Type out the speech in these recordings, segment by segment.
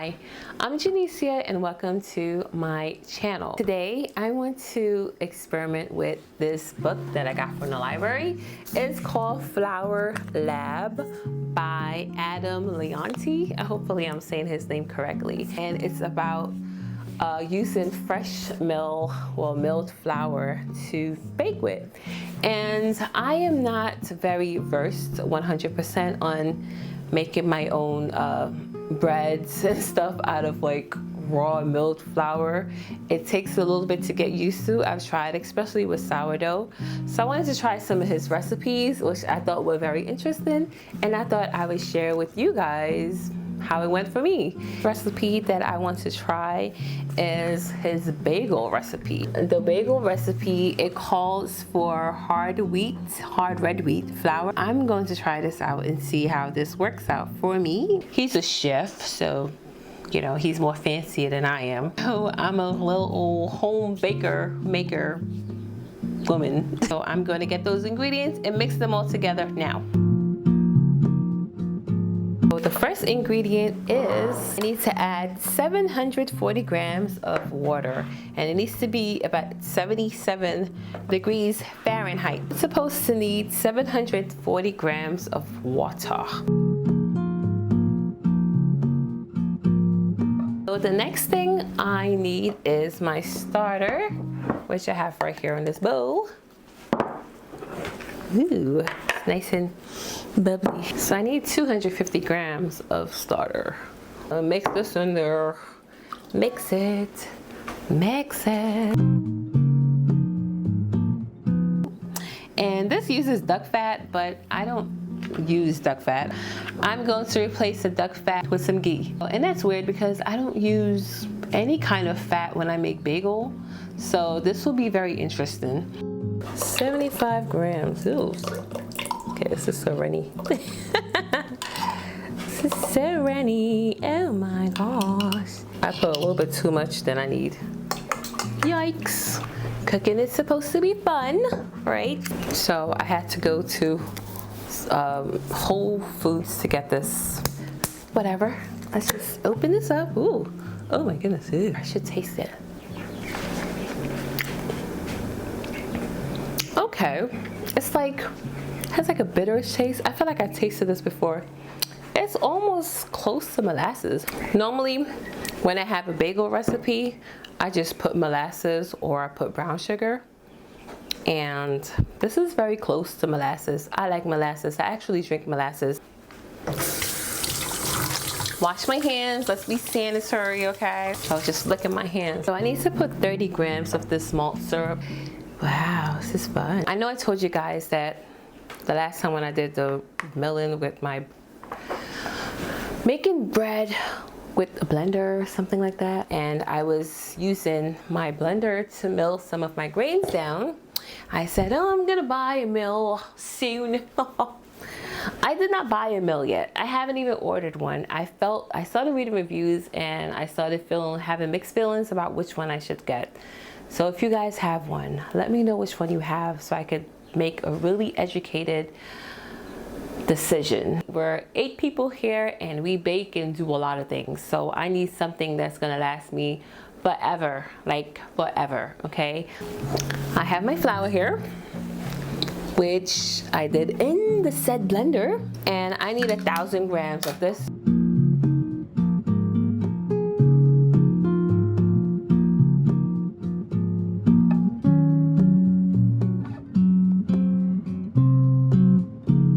Hi, I'm Janicia and welcome to my channel. Today I want to experiment with this book that I got from the library. It's called Flower Lab by Adam Leonti. Hopefully I'm saying his name correctly. And it's about using fresh milled flour to bake with. And I am not very versed 100% on making my own breads and stuff out of like raw milled flour. It takes a little bit to get used to. I've tried, especially with sourdough. So I wanted to try some of his recipes, which I thought were very interesting, and I thought I would share with you guys how it went for me. The recipe that I want to try is his bagel recipe. The bagel recipe, it calls for hard red wheat flour. I'm going to try this out and see how this works out for me. He's a chef, so you know, he's more fancier than I am. So I'm a little old home maker woman. So I'm going to get those ingredients and mix them all together now. The first ingredient is I need to add 740 grams of water, and it needs to be about 77 degrees Fahrenheit. It's supposed to need 740 grams of water. So the next thing I need is my starter, which I have right here in this bowl. Ooh, it's nice and bubbly. So I need 250 grams of starter. Mix this in there. Mix it. Mix it. And this uses duck fat, but I don't use duck fat. I'm going to replace the duck fat with some ghee. And that's weird because I don't use any kind of fat when I make bagel. So this will be very interesting. 75 grams. Ooh. Okay, this is so runny. This is so runny. Oh my gosh. I put a little bit too much than I need. Yikes. Cooking is supposed to be fun, right? So I had to go to Whole Foods to get this. Whatever. Let's just open this up. Ooh. Oh my goodness. Ew. I should taste it. Okay. It's like has like a bitterish taste. I feel like I tasted this before. It's almost close to molasses. Normally, when I have a bagel recipe, I just put molasses or I put brown sugar. And this is very close to molasses. I like molasses. I actually drink molasses. Wash my hands. Let's be sanitary, okay? I was just licking my hands. So I need to put 30 grams of this malt syrup. Wow, this is fun. I know I told you guys that the last time when I did the milling with my making bread with a blender or something like that, and I was using my blender to mill some of my grains down. I said, oh, I'm gonna buy a mill soon. I did not buy a mill yet. I haven't even ordered one. I started reading reviews and I started having mixed feelings about which one I should get. So if you guys have one, let me know which one you have so I could make a really educated decision. We're 8 people here and we bake and do a lot of things. So I need something that's gonna last me forever, like forever, okay? I have my flour here, which I did in the said blender, and I need 1,000 grams of this.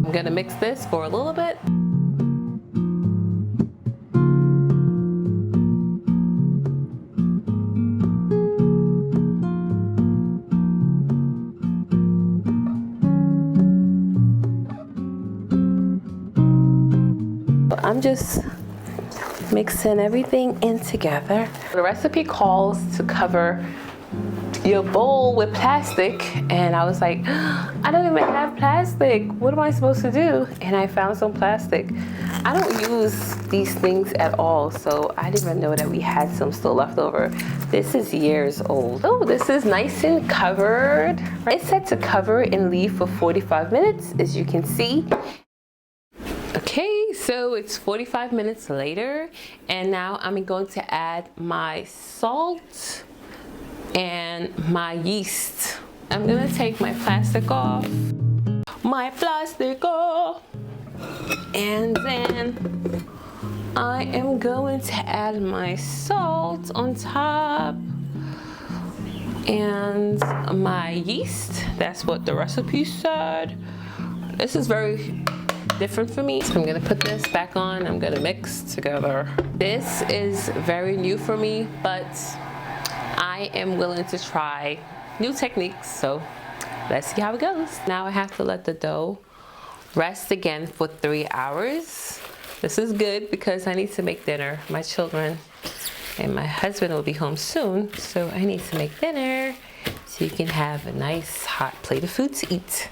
I'm gonna mix this for a little bit. I'm just mixing everything in together. The recipe calls to cover your bowl with plastic, and I was like, I don't even have plastic. What am I supposed to do? And I found some plastic. I don't use these things at all, so I didn't even know that we had some still left over. This is years old. Oh, this is nice and covered. It's set to cover and leave for 45 minutes, as you can see. Okay, So it's 45 minutes later, and now I'm going to add my salt and my yeast. I'm gonna take my plastic off, and then I am going to add my salt on top and my yeast. That's what the recipe said. This is very different for me. So I'm gonna put this back on. I'm gonna mix together. This is very new for me, but I am willing to try new techniques. So let's see how it goes. Now I have to let the dough rest again for 3 hours. This is good because I need to make dinner. My children and my husband will be home soon, so I need to make dinner so you can have a nice hot plate of food to eat.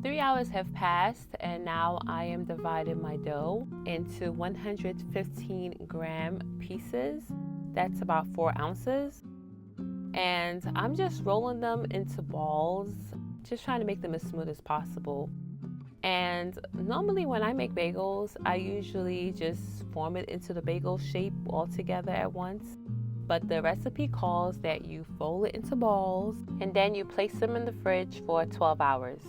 3 hours have passed, and now I am dividing my dough into 115-gram pieces. That's about 4 ounces. And I'm just rolling them into balls, just trying to make them as smooth as possible. And normally when I make bagels, I usually just form it into the bagel shape all together at once. But the recipe calls that you fold it into balls and then you place them in the fridge for 12 hours.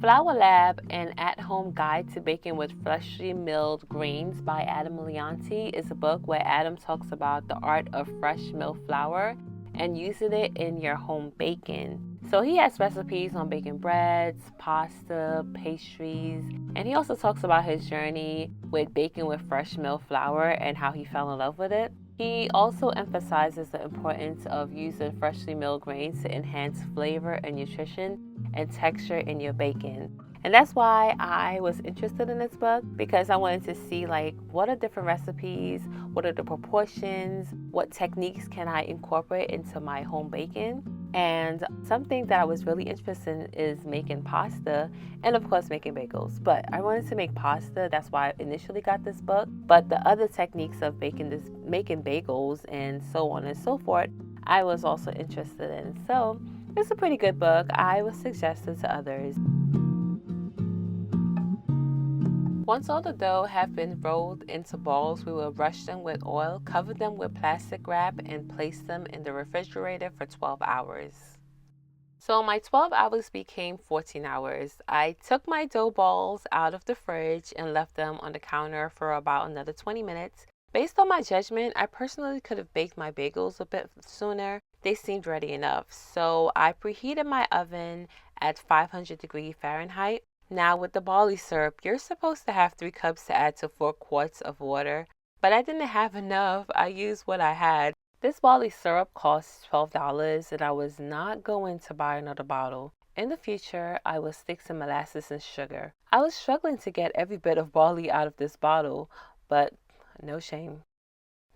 Flour Lab, an at-home guide to baking with freshly milled grains by Adam Leonti, is a book where Adam talks about the art of fresh milled flour and using it in your home baking. So he has recipes on baking breads, pasta, pastries, and he also talks about his journey with baking with fresh milled flour and how he fell in love with it. He also emphasizes the importance of using freshly milled grains to enhance flavor and nutrition and texture in your baking. And that's why I was interested in this book, because I wanted to see what are different recipes, what are the proportions, what techniques can I incorporate into my home baking. And something that I was really interested in is making pasta and of course making bagels. But I wanted to make pasta, that's why I initially got this book. But the other techniques of making bagels and so on and so forth, I was also interested in. So it's a pretty good book. I would suggest it to others. Once all the dough have been rolled into balls, we will brush them with oil, cover them with plastic wrap, and place them in the refrigerator for 12 hours. So my 12 hours became 14 hours. I took my dough balls out of the fridge and left them on the counter for about another 20 minutes. Based on my judgment, I personally could have baked my bagels a bit sooner. They seemed ready enough. So I preheated my oven at 500 degrees Fahrenheit. Now with the barley syrup, you're supposed to have 3 cups to add to 4 quarts of water, but I didn't have enough. I used what I had. This barley syrup costs $12 and I was not going to buy another bottle. In the future, I will stick to molasses and sugar. I was struggling to get every bit of barley out of this bottle, but no shame.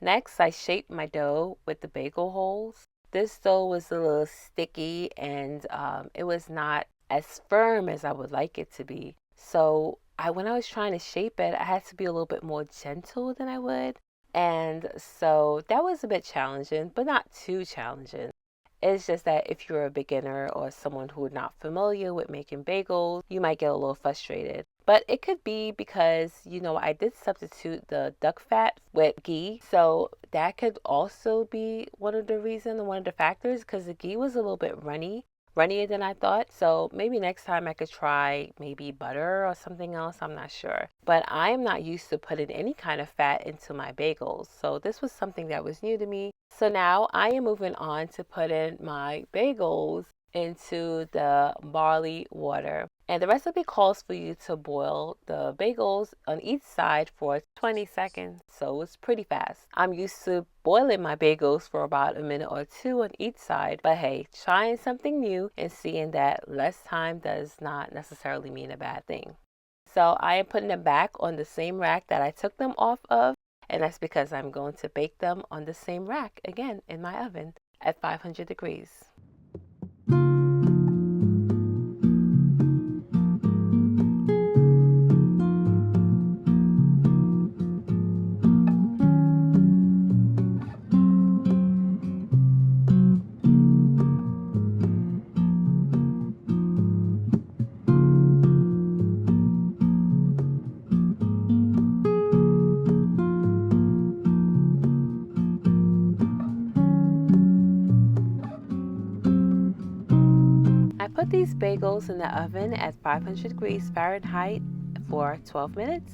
Next, I shaped my dough with the bagel holes. This dough was a little sticky and it was not as firm as I would like it to be. So when I was trying to shape it, I had to be a little bit more gentle than I would. And so that was a bit challenging, but not too challenging. It's just that if you're a beginner or someone who is not familiar with making bagels, you might get a little frustrated. But it could be because, I did substitute the duck fat with ghee. So that could also be one of the reasons and one of the factors, because the ghee was a little bit runnier than I thought. So maybe next time I could try maybe butter or something else. I'm not sure. But I am not used to putting any kind of fat into my bagels. So this was something that was new to me. So now I am moving on to put in my bagels into the barley water. And the recipe calls for you to boil the bagels on each side for 20 seconds, so it's pretty fast. I'm used to boiling my bagels for about a minute or two on each side, but hey, trying something new and seeing that less time does not necessarily mean a bad thing. So I am putting them back on the same rack that I took them off of, and that's because I'm going to bake them on the same rack again in my oven at 500 degrees. I put these bagels in the oven at 500 degrees Fahrenheit for 12 minutes.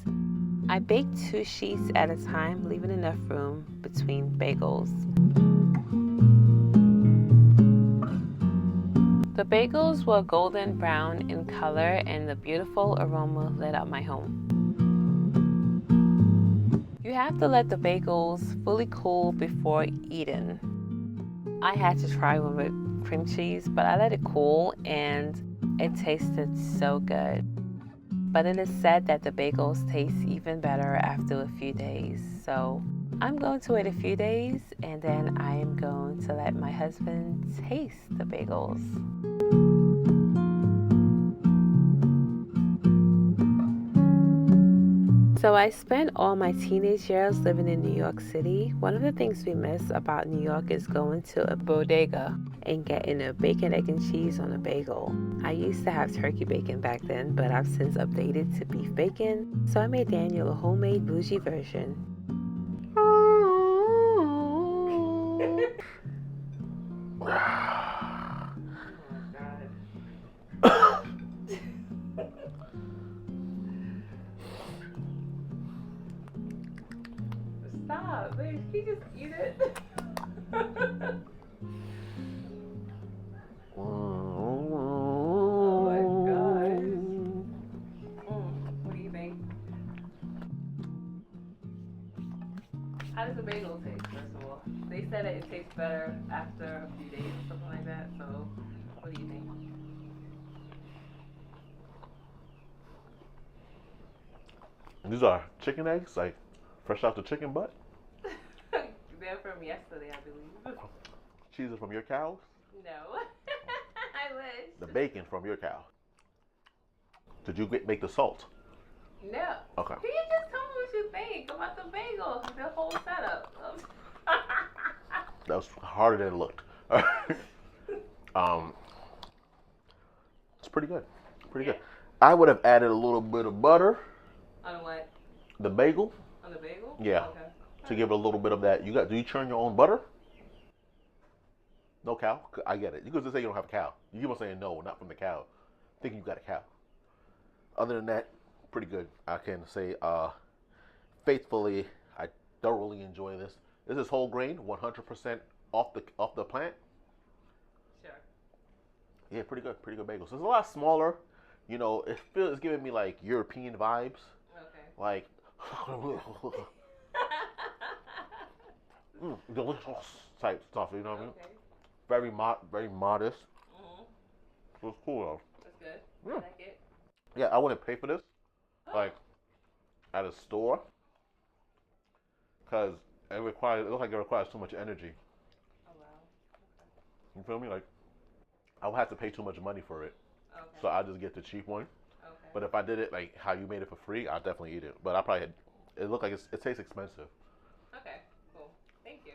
I bake 2 sheets at a time, leaving enough room between bagels. The bagels were golden brown in color and the beautiful aroma lit up my home. You have to let the bagels fully cool before eating. I had to try one with cream cheese, but I let it cool and it tasted so good. But it is said that the bagels taste even better after a few days. So I'm going to wait a few days and then I am going to let my husband taste the bagels. So I spent all my teenage years living in New York City. One of the things we miss about New York is going to a bodega and getting a bacon, egg, and cheese on a bagel. I used to have turkey bacon back then, but I've since updated to beef bacon. So I made Daniel a homemade bougie version. Stop, babe. Can you just eat it? Oh my gosh. What do you think? How does the bagel taste, first of all? They said that it tastes better after a few days or something like that, so what do you think? These are chicken eggs, like fresh out the chicken butt. They're from yesterday, I believe. Cheese is from your cows. No. I wish. The bacon from your cow. Did you make the salt? No. Okay. Can you just tell me what you think about the bagel, the whole setup? That was harder than it looked. It's pretty good. Pretty good. I would have added a little bit of butter. On what? The bagel. On the bagel? Yeah. Okay. To give it a little bit of that. Do you churn your own butter? No cow? I get it. You could just say you don't have a cow. You keep on saying no, not from the cow. Thinking you got a cow. Other than that, pretty good. I can say faithfully, I thoroughly enjoy this. This is whole grain, 100% off the plant. Sure. Yeah, pretty good bagels. It's a lot smaller. You know, it's giving me like European vibes. Okay. Like delicious type stuff. You know what I mean? Okay. Very modest. Mm-hmm. It's cool though. That's good. Yeah. I like it. Yeah, I wouldn't pay for this like at a store because it looks like it requires too much energy. Oh wow. Okay. You feel me? Like I would have to pay too much money for it. Okay. So I just get the cheap one. Okay. But if I did it like how you made it for free, I'd definitely eat it. But it looked like it tastes expensive. Okay. Cool. Thank you.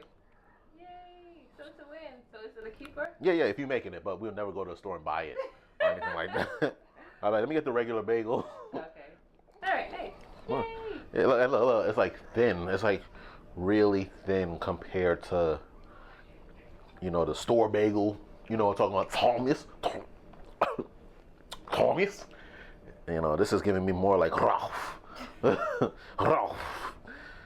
Yay! So it's a win. So is it a keeper? Yeah, if you're making it, but we'll never go to the store and buy it or anything like that. All right, let me get the regular bagel. Okay. All right. Hey. Yay! Yeah, look, it's like thin. It's like really thin compared to, the store bagel. You know what I'm talking about? Thomas. Thomas. This is giving me more like Ralph. Ralph.